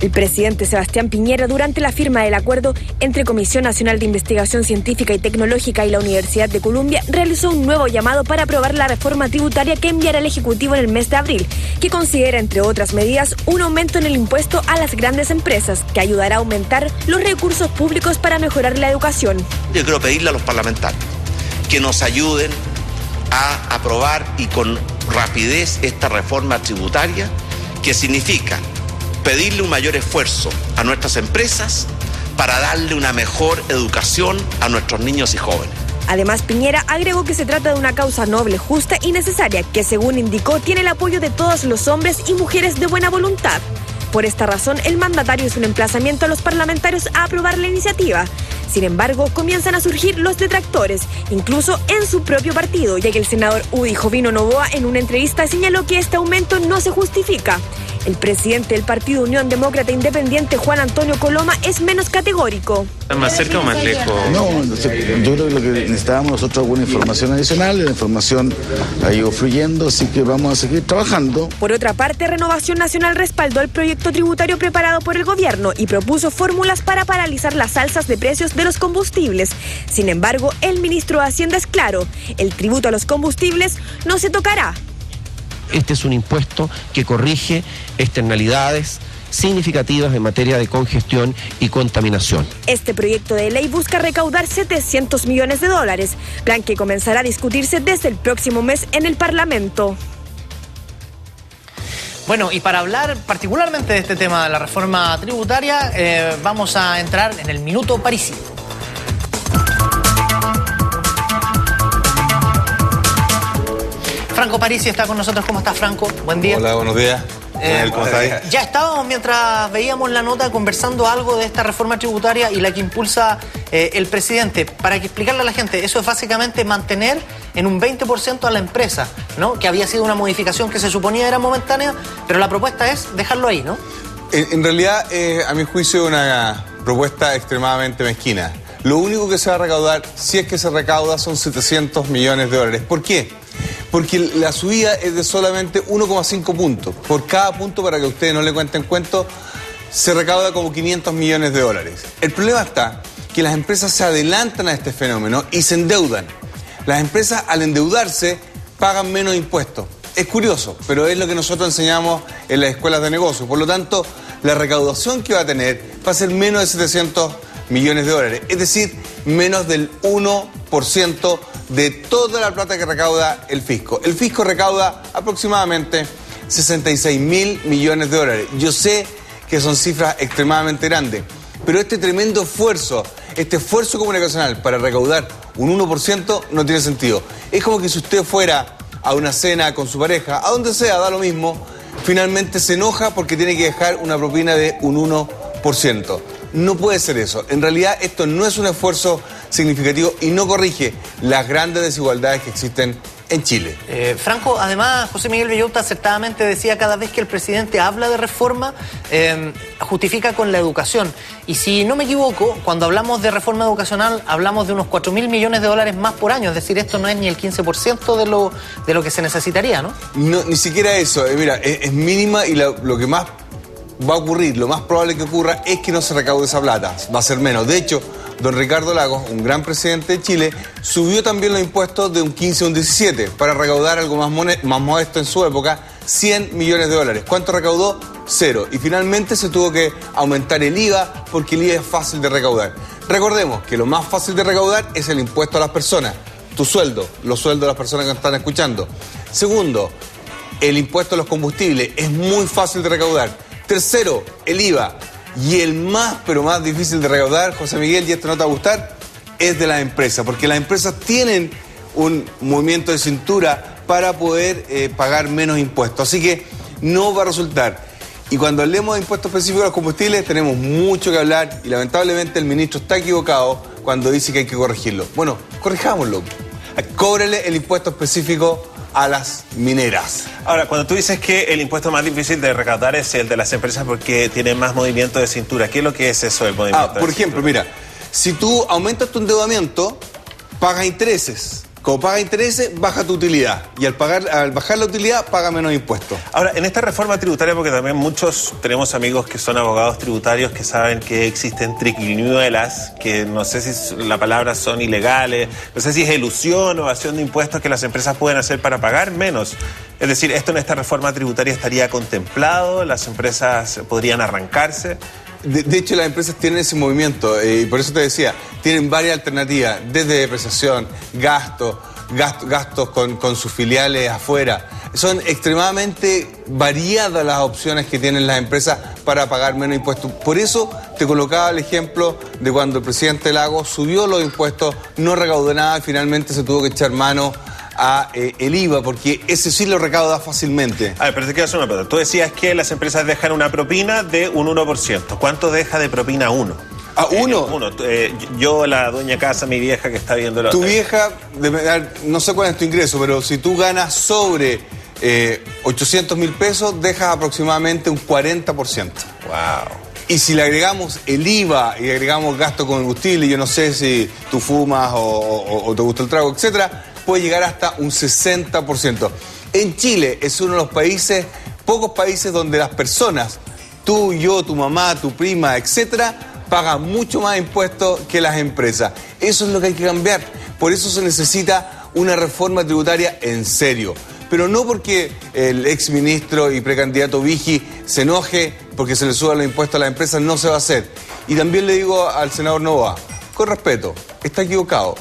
El presidente Sebastián Piñera, durante la firma del acuerdo entre Comisión Nacional de Investigación Científica y Tecnológica y la Universidad de Columbia, realizó un nuevo llamado para aprobar la reforma tributaria que enviará el Ejecutivo en el mes de abril, que considera, entre otras medidas, un aumento en el impuesto a las grandes empresas, que ayudará a aumentar los recursos públicos para mejorar la educación. Yo quiero pedirle a los parlamentarios que nos ayuden a aprobar y con rapidez esta reforma tributaria, que significa pedirle un mayor esfuerzo a nuestras empresas para darle una mejor educación a nuestros niños y jóvenes. Además, Piñera agregó que se trata de una causa noble, justa y necesaria, que según indicó tiene el apoyo de todos los hombres y mujeres de buena voluntad. Por esta razón, el mandatario hizo un emplazamiento a los parlamentarios a aprobar la iniciativa. Sin embargo, comienzan a surgir los detractores, incluso en su propio partido, ya que el senador Udi Jovino Novoa en una entrevista señaló que este aumento no se justifica. El presidente del Partido Unión Demócrata Independiente, Juan Antonio Coloma, es menos categórico. ¿Más cerca o más lejos? No, yo creo que lo que necesitábamos nosotros es alguna información adicional, la información ha ido fluyendo, así que vamos a seguir trabajando. Por otra parte, Renovación Nacional respaldó el proyecto tributario preparado por el gobierno y propuso fórmulas para paralizar las alzas de precios de los combustibles. Sin embargo, el ministro de Hacienda es claro, el tributo a los combustibles no se tocará. Este es un impuesto que corrige externalidades significativas en materia de congestión y contaminación. Este proyecto de ley busca recaudar $700 millones, plan que comenzará a discutirse desde el próximo mes en el Parlamento. Bueno, y para hablar particularmente de este tema de la reforma tributaria, vamos a entrar en el Minuto Parisino. Franco Parisi está con nosotros. ¿Cómo estás, Franco? Buen día. Hola, buenos días. ¿Cómo estás? Ya estábamos, mientras veíamos la nota, conversando algo de esta reforma tributaria y la que impulsa el presidente. Para explicarle a la gente, eso es básicamente mantener en un 20% a la empresa, ¿no? Que había sido una modificación que se suponía era momentánea, pero la propuesta es dejarlo ahí, ¿no? En realidad, a mi juicio, es una propuesta extremadamente mezquina. Lo único que se va a recaudar, si es que se recauda, son $700 millones. ¿Por qué? Porque la subida es de solamente 1,5 puntos. Por cada punto, para que ustedes no le cuenten cuentos, se recauda como $500 millones. El problema está que las empresas se adelantan a este fenómeno y se endeudan. Las empresas, al endeudarse, pagan menos impuestos. Es curioso, pero es lo que nosotros enseñamos en las escuelas de negocios. Por lo tanto, la recaudación que va a tener va a ser menos de $700 millones. Es decir, menos del 1% de toda la plata que recauda el fisco. El fisco recauda aproximadamente $66.000 millones. Yo sé que son cifras extremadamente grandes, pero este tremendo esfuerzo, este esfuerzo comunicacional para recaudar un 1% no tiene sentido. Es como que si usted fuera a una cena con su pareja, a donde sea, da lo mismo, finalmente se enoja porque tiene que dejar una propina de un 1%. No puede ser eso. En realidad esto no es un esfuerzo significativo y no corrige las grandes desigualdades que existen en Chile. Franco, además, José Miguel Villota acertadamente decía, cada vez que el presidente habla de reforma, justifica con la educación. Y si no me equivoco, cuando hablamos de reforma educacional, hablamos de unos $4.000 millones más por año. Es decir, esto no es ni el 15% de lo que se necesitaría, ¿no? No, ni siquiera eso. Mira, es mínima y lo que más va a ocurrir, lo más probable que ocurra es que no se recaude esa plata, va a ser menos. De hecho, don Ricardo Lagos, un gran presidente de Chile, subió también los impuestos de un 15 a un 17 para recaudar algo más modesto en su época, $100 millones. ¿Cuánto recaudó? 0. Y finalmente se tuvo que aumentar el IVA porque el IVA es fácil de recaudar. Recordemos que lo más fácil de recaudar es el impuesto a las personas, tu sueldo, los sueldos de las personas que nos están escuchando. Segundo, el impuesto a los combustibles es muy fácil de recaudar. Tercero, el IVA. Y el más, pero más difícil de recaudar, José Miguel, y esto no te va a gustar, es de las empresas. Porque las empresas tienen un movimiento de cintura para poder pagar menos impuestos. Así que no va a resultar. Y cuando hablemos de impuestos específicos a los combustibles, tenemos mucho que hablar. Y lamentablemente el ministro está equivocado cuando dice que hay que corregirlo. Bueno, corrijámoslo. Cóbrele el impuesto específico a las mineras. Ahora, cuando tú dices que el impuesto más difícil de recaudar es el de las empresas porque tienen más movimiento de cintura, ¿qué es lo que es eso del movimiento de por ejemplo, cintura? mira, si tú aumentas tu endeudamiento, pagas intereses. Como paga intereses, baja tu utilidad. Y al bajar la utilidad, paga menos impuestos. Ahora, en esta reforma tributaria, porque también muchos tenemos amigos que son abogados tributarios que saben que existen triquiñuelas, que no sé si la palabra son ilegales, no sé si es elusión o evasión de impuestos que las empresas pueden hacer para pagar menos. Es decir, ¿esto en esta reforma tributaria estaría contemplado? ¿Las empresas podrían arrancarse? De hecho, las empresas tienen ese movimiento y por eso te decía, tienen varias alternativas, desde depreciación, gastos con sus filiales afuera. Son extremadamente variadas las opciones que tienen las empresas para pagar menos impuestos. Por eso te colocaba el ejemplo de cuando el presidente Lagos subió los impuestos, no recaudó nada y finalmente se tuvo que echar mano a el IVA, porque ese sí lo recauda fácilmente. A ver, pero te quiero hacer una pregunta. Tú decías que las empresas dejan una propina de un 1%. ¿Cuánto deja de propina uno? ¿A uno? Yo, la dueña casa, mi vieja que está viendo... Tu vieja, no sé cuál es tu ingreso, pero si tú ganas sobre 800.000 pesos, dejas aproximadamente un 40%. Wow. Y si le agregamos el IVA y le agregamos gasto con combustible, yo no sé si tú fumas o te gusta el trago, etcétera, puede llegar hasta un 60%. En Chile es uno de los países, pocos países donde las personas, tú, yo, tu mamá, tu prima, etcétera, pagan mucho más impuestos que las empresas. Eso es lo que hay que cambiar. Por eso se necesita una reforma tributaria en serio. Pero no porque el exministro y precandidato Vigi se enoje porque se le suban los impuestos a las empresas, no se va a hacer. Y también le digo al senador Novoa, con respeto, está equivocado.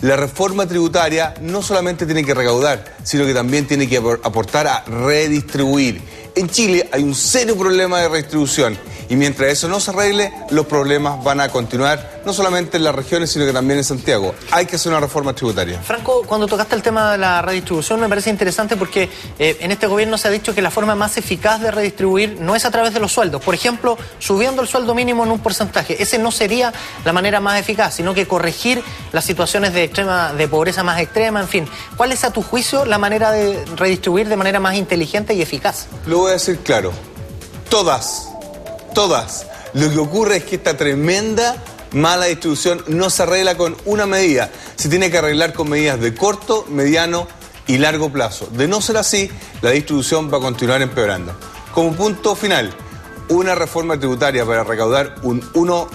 La reforma tributaria no solamente tiene que recaudar, sino que también tiene que aportar a redistribuir. En Chile hay un serio problema de redistribución y mientras eso no se arregle, los problemas van a continuar, no solamente en las regiones, sino que también en Santiago. Hay que hacer una reforma tributaria. Franco, cuando tocaste el tema de la redistribución me parece interesante porque en este gobierno se ha dicho que la forma más eficaz de redistribuir no es a través de los sueldos. Por ejemplo, subiendo el sueldo mínimo en un porcentaje. Ese no sería la manera más eficaz, sino que corregir las situaciones de pobreza más extrema, en fin. ¿Cuál es a tu juicio la manera de redistribuir de manera más inteligente y eficaz? Lo voy a decir claro. Todas. Lo que ocurre es que esta tremenda mala distribución no se arregla con una medida. Se tiene que arreglar con medidas de corto, mediano y largo plazo. De no ser así, la distribución va a continuar empeorando. Como punto final, una reforma tributaria para recaudar un 1%.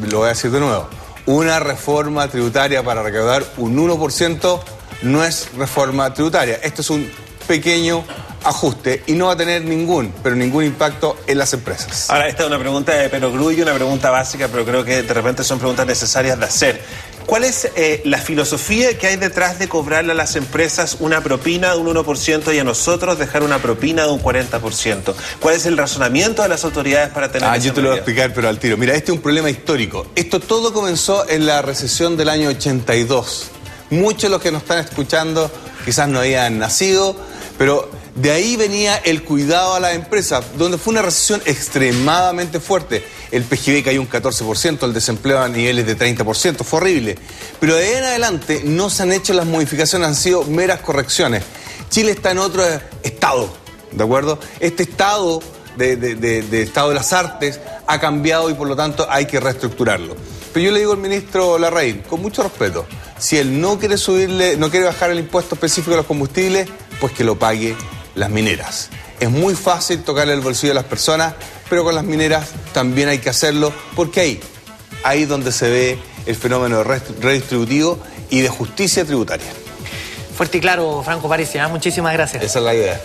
Lo voy a decir de nuevo. Una reforma tributaria para recaudar un 1% no es reforma tributaria. Esto es un pequeño ajuste y no va a tener ningún impacto en las empresas. Ahora, esta es una pregunta de perogrullo, una pregunta básica, pero creo que de repente son preguntas necesarias de hacer. ¿Cuál es la filosofía que hay detrás de cobrarle a las empresas una propina de un 1% y a nosotros dejar una propina de un 40%? ¿Cuál es el razonamiento de las autoridades para tener esa yo te lo voy a explicar, pero al tiro. Mira, este es un problema histórico. Esto todo comenzó en la recesión del año 82. Muchos de los que nos están escuchando quizás no habían nacido, pero de ahí venía el cuidado a las empresas, donde fue una recesión extremadamente fuerte. El PGB cayó un 14%, el desempleo a niveles de 30%, fue horrible. Pero de ahí en adelante no se han hecho las modificaciones, han sido meras correcciones. Chile está en otro estado, ¿de acuerdo? Este estado de estado de las artes ha cambiado y por lo tanto hay que reestructurarlo. Pero yo le digo al ministro Larraín, con mucho respeto, si él no quiere bajar el impuesto específico a los combustibles, pues que lo pague las mineras. Es muy fácil tocarle el bolsillo a las personas, pero con las mineras también hay que hacerlo, porque ahí es donde se ve el fenómeno redistributivo y de justicia tributaria. Fuerte y claro, Franco Parisi, muchísimas gracias. Esa es la idea.